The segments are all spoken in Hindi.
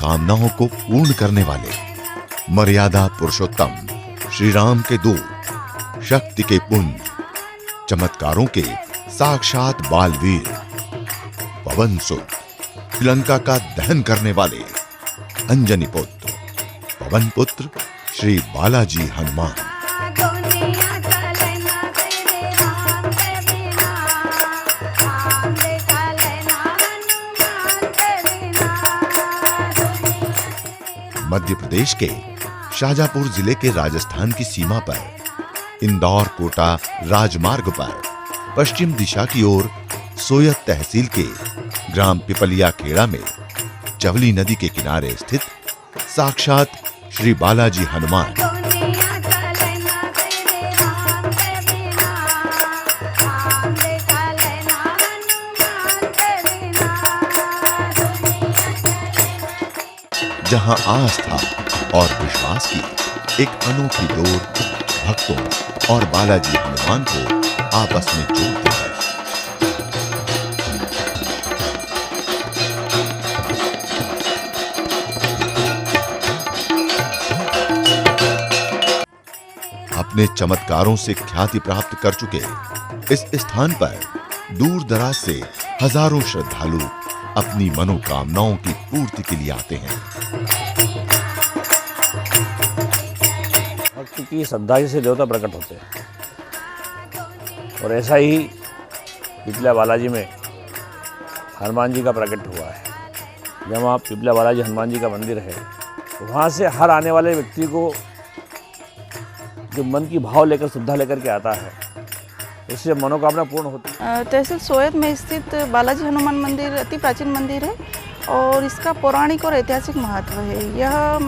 मनोकामनाओं को पूर्ण करने वाले मर्यादा पुरुषोत्तम श्री राम के दूत, शक्ति के पुंज, चमत्कारों के साक्षात बालवीर, पवन सुत लंका का दहन करने वाले अंजनी पुत्र, पवन पुत्र श्री बालाजी हनुमान। मध्य प्रदेश के शाजापुर जिले के राजस्थान की सीमा पर इंदौर कोटा राजमार्ग पर पश्चिम दिशा की ओर सोयत तहसील के ग्राम पिपलिया खेड़ा में चवली नदी के किनारे स्थित साक्षात श्री बालाजी हनुमान जहां आस्था और विश्वास की एक अनोखी डोर भक्तों और बालाजी हनुमान को आपस में जोड़ती है। अपने चमत्कारों से ख्याति प्राप्त कर चुके इस स्थान पर दूर दराज से हजारों श्रद्धालु अपनी मनोकामनाओं की पूर्ति के लिए आते हैं। भक्ति की श्रद्धा से देवता प्रकट होते हैं और ऐसा ही पिपलिया बालाजी में हनुमान जी का प्रकट हुआ है। जब वहाँ पिपलिया बालाजी हनुमान जी का मंदिर है, वहाँ से हर आने वाले व्यक्ति को जो मन की भाव लेकर, श्रद्धा लेकर के आता है, इससे मनोकामना पूर्ण होती है। तहसील सोयत में स्थित बालाजी हनुमान मंदिर अति प्राचीन मंदिर है और इसका पौराणिक और ऐतिहासिक महत्व है। यह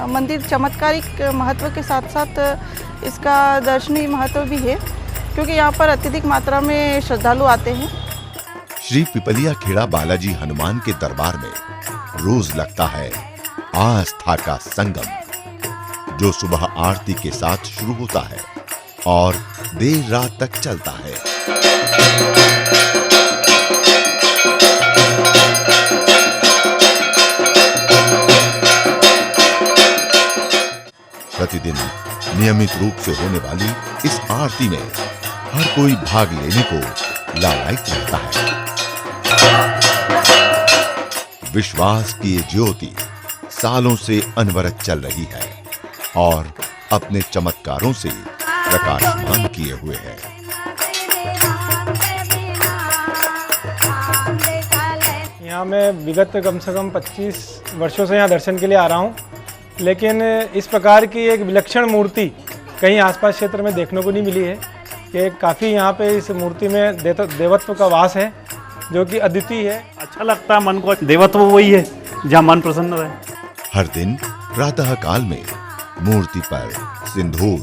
मंदिर चमत्कारिक महत्व के साथ साथ इसका दर्शनीय महत्व भी है, क्योंकि यहाँ पर अत्यधिक मात्रा में श्रद्धालु आते हैं। श्री पिपलिया खेड़ा बालाजी हनुमान के दरबार में रोज लगता है आस्था का संगम, जो सुबह आरती के साथ शुरू होता है और देर रात तक चलता है। प्रतिदिन नियमित रूप से होने वाली इस आरती में हर कोई भाग लेने को लालायित रहता है। विश्वास की ये ज्योति सालों से अनवरत चल रही है और अपने चमत्कारों से प्रकाशमान किए हुए है। यहाँ मैं विगत कम से कम 25 वर्षों से यहाँ दर्शन के लिए आ रहा हूँ, लेकिन इस प्रकार की एक विलक्षण मूर्ति कहीं आसपास क्षेत्र में देखने को नहीं मिली है कि काफ़ी यहाँ पे इस मूर्ति में देवत्व का वास है, जो कि अद्वितीय है। अच्छा लगता है मन को, देवत्व वही है जहाँ मन प्रसन्न रहे। हर दिन प्रातः काल में मूर्ति पर सिंदूर,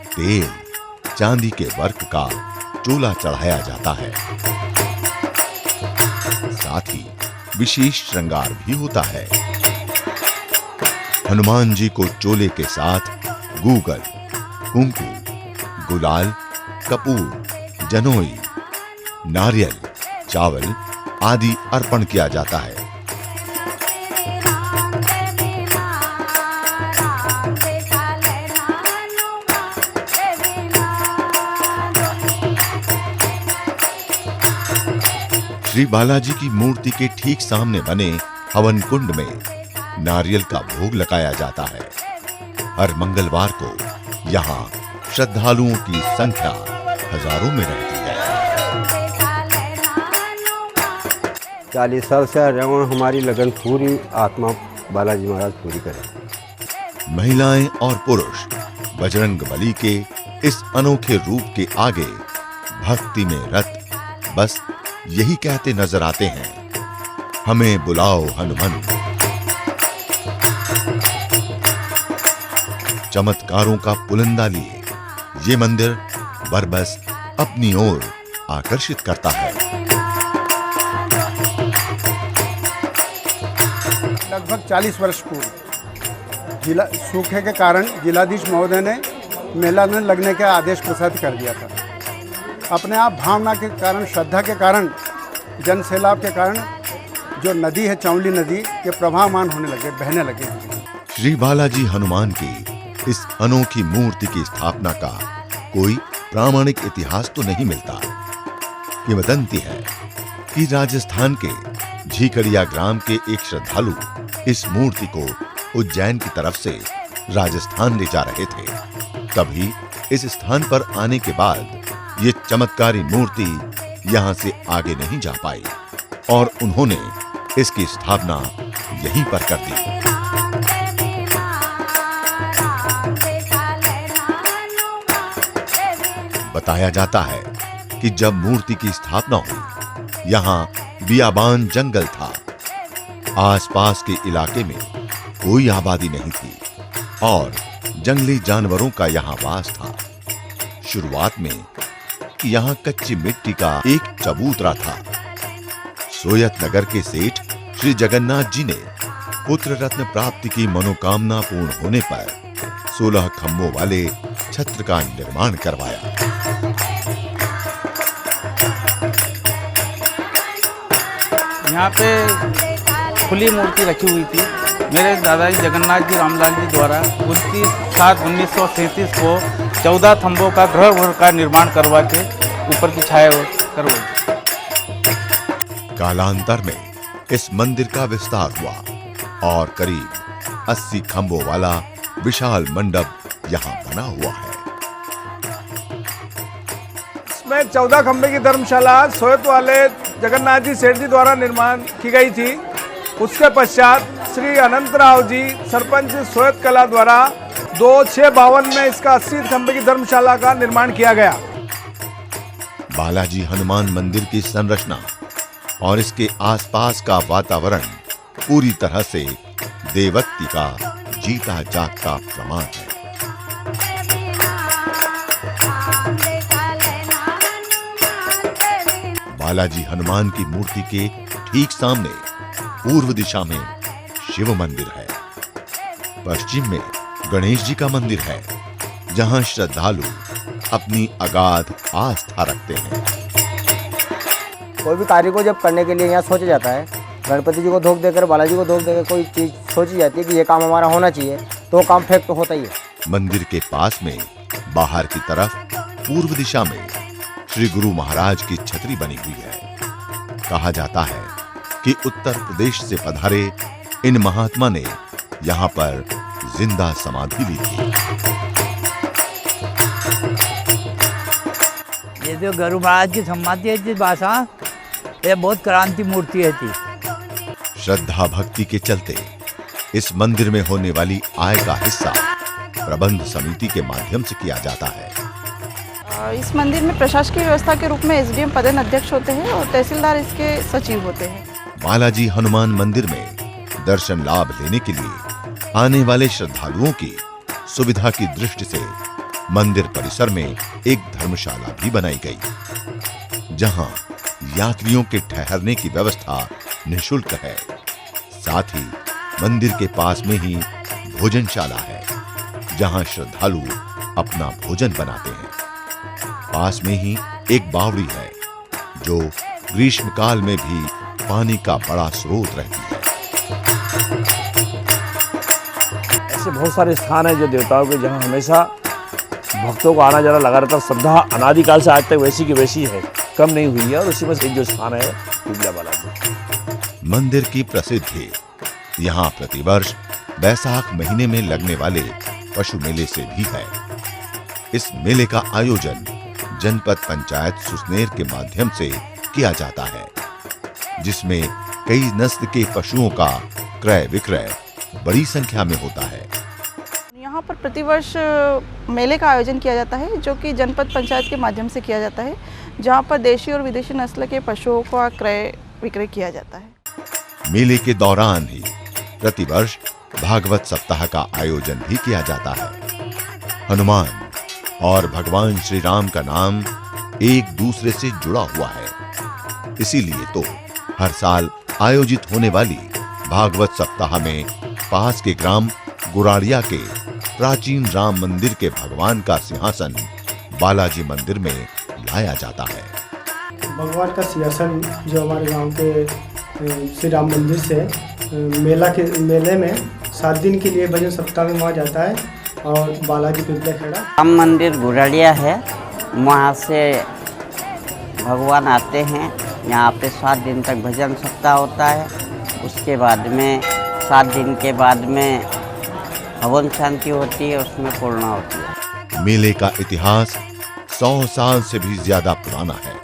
तेल, चांदी के वर्क का चोला चढ़ाया जाता है। साथ ही विशेष श्रृंगार भी होता है। हनुमान जी को चोले के साथ गूगल, कुंकू, गुलाल, कपूर, जनोई, नारियल, चावल आदि अर्पण किया जाता है। श्री बालाजी की मूर्ति के ठीक सामने बने हवन कुंड में नारियल का भोग लगाया जाता है। हर मंगलवार को यहाँ श्रद्धालुओं की संख्या हजारों में रहती है। 40 साल से रहा हमारी लगन पूरी आत्मा बालाजी महाराज पूरी करें। महिलाएं और पुरुष बजरंग बली के इस अनोखे रूप के आगे भक्ति में रत बस यही कहते नजर आते हैं, हमें बुलाओ हनुमान। चमत्कारों का पुलंदा लिए ये मंदिर बरबस अपनी ओर आकर्षित करता है। लगभग 40 वर्ष पूर्व जिला सूखे के कारण जिलाधीश महोदय ने मेला न लगने का आदेश प्रसारित कर दिया था। अपने आप भावना के कारण, श्रद्धा के कारण, जन सैलाब के कारण जो नदी है चौली नदी ये प्रवाहमान होने लगे, बहने लगे। श्री बालाजी हनुमान की इस अनोखी मूर्ति की स्थापना का कोई प्रामाणिक इतिहास तो नहीं मिलता। किंवदंती है कि राजस्थान के झीकड़िया ग्राम के एक श्रद्धालु इस मूर्ति को उज्जैन की तरफ से राजस्थान ले जा रहे थे। तभी इस स्थान पर आने के बाद ये चमत्कारी मूर्ति यहां से आगे नहीं जा पाई और उन्होंने इसकी स्थापना यहीं पर कर दी। बताया जाता है कि जब मूर्ति की स्थापना हुई, यहाँ बियाबान जंगल था। आसपास के इलाके में कोई आबादी नहीं थी और जंगली जानवरों का यहाँ वास था। शुरुआत में यहाँ कच्ची मिट्टी का एक चबूतरा था। सोयत नगर के सेठ श्री जगन्नाथ जी ने पुत्र रत्न प्राप्ति की मनोकामना पूर्ण होने पर 16 खंभों वाले छत्र का निर्माण करवाया। यहाँ पे खुली मूर्ति रखी हुई थी। मेरे दादाजी जगन्नाथ जी रामलाल जी द्वारा 29/7/1937 को 14 थंबों का गृह का निर्माण करवा के ऊपर की छाया करवाई। कालांतर में इस मंदिर का विस्तार हुआ और करीब 80 खंभों वाला विशाल मंडप यहाँ बना हुआ है। इसमें 14 खंबे की धर्मशाला सोयत वाले जगन्नाथ जी सेठ जी द्वारा निर्माण की गई थी। उसके पश्चात श्री अनंतराव जी सरपंच सोयत कला द्वारा 2652 में इसका 80 खंबे की धर्मशाला का निर्माण किया गया। बालाजी हनुमान मंदिर की संरचना और इसके आसपास का वातावरण पूरी तरह से देवत्ति का जीता जागता प्रमाण है। बालाजी हनुमान की मूर्ति के ठीक सामने पूर्व दिशा में शिव मंदिर है। पश्चिम में गणेश जी का मंदिर है, जहां श्रद्धालु अपनी अगाध आस्था रखते हैं। कोई भी कार्य को जब करने के लिए यहाँ सोचा जाता है, गणपति जी को धोख देकर, बालाजी को धोख देकर कोई चीज सोची जाती है कि ये काम हमारा होना चाहिए, तो वो काम फेक तो होता ही है। मंदिर के पास में बाहर की तरफ पूर्व दिशा में श्री गुरु महाराज की छतरी बनी हुई है। कहा जाता है कि उत्तर प्रदेश से पधारे इन महात्मा ने यहाँ पर जिंदा समाधि ली थी। ये जो गुरु महाराज की समाधि है भाषा, ये बहुत क्रांति मूर्ति है थी। श्रद्धा भक्ति के चलते इस मंदिर में होने वाली आय का हिस्सा प्रबंध समिति के माध्यम से किया जाता है। इस मंदिर में प्रशासकीय व्यवस्था के रूप में एसडीएम पदेन अध्यक्ष होते हैं और तहसीलदार इसके सचिव होते हैं। बालाजी हनुमान मंदिर में दर्शन लाभ लेने के लिए आने वाले श्रद्धालुओं की सुविधा की दृष्टि से मंदिर परिसर में एक धर्मशाला भी बनाई गई, जहां यात्रियों के ठहरने की व्यवस्था निःशुल्क है। साथ ही मंदिर के पास में ही भोजनशाला है, जहां श्रद्धालु अपना भोजन बनाते हैं। पास में ही एक बावड़ी है, जो ग्रीष्म काल में भी पानी का बड़ा स्रोत रहती है। ऐसे बहुत सारे स्थान हैं जो देवताओं के, जहां हमेशा भक्तों को आना जाना लगा रहता है। श्रद्धा अनादिकाल से आज तक वैसी की वैसी है, कम नहीं हुई है। और उसी में एक जो स्थान है पिपला बालाजी मंदिर की प्रसिद्धि यहाँ प्रतिवर्ष बैसाख महीने में लगने वाले पशु मेले से भी है। इस मेले का आयोजन जनपद पंचायत सुसनेर के माध्यम से किया जाता है, जिसमें कई नस्ल के पशुओं का क्रय विक्रय बड़ी संख्या में होता है। यहाँ पर प्रतिवर्ष मेले का आयोजन किया जाता है, जो कि जनपद पंचायत के माध्यम से किया जाता है, जहाँ पर देशी और विदेशी नस्ल के पशुओं का क्रय विक्रय किया जाता है। मेले के दौरान ही प्रतिवर्ष भागवत सप्ताह का आयोजन भी किया जाता है। हनुमान और भगवान श्री राम का नाम एक दूसरे से जुड़ा हुआ है, इसीलिए तो हर साल आयोजित होने वाली भागवत सप्ताह में पास के ग्राम गुराड़िया के प्राचीन राम मंदिर के भगवान का सिंहासन बालाजी मंदिर में लाया जाता है। भगवान का सिंहासन जो हमारे गांव के श्री राम मंदिर से मेले में 7 दिन के लिए भजन सप्ताह में वहाँ जाता है। और बालाजी पिपला खेड़ा राम मंदिर गुरड़िया है, वहाँ से भगवान आते हैं। यहाँ पे 7 दिन तक भजन सप्ताह होता है। उसके बाद में 7 दिन के बाद में हवन शांति होती है, उसमें पूर्णा होती है। मेले का इतिहास 100 साल से भी ज्यादा पुराना है।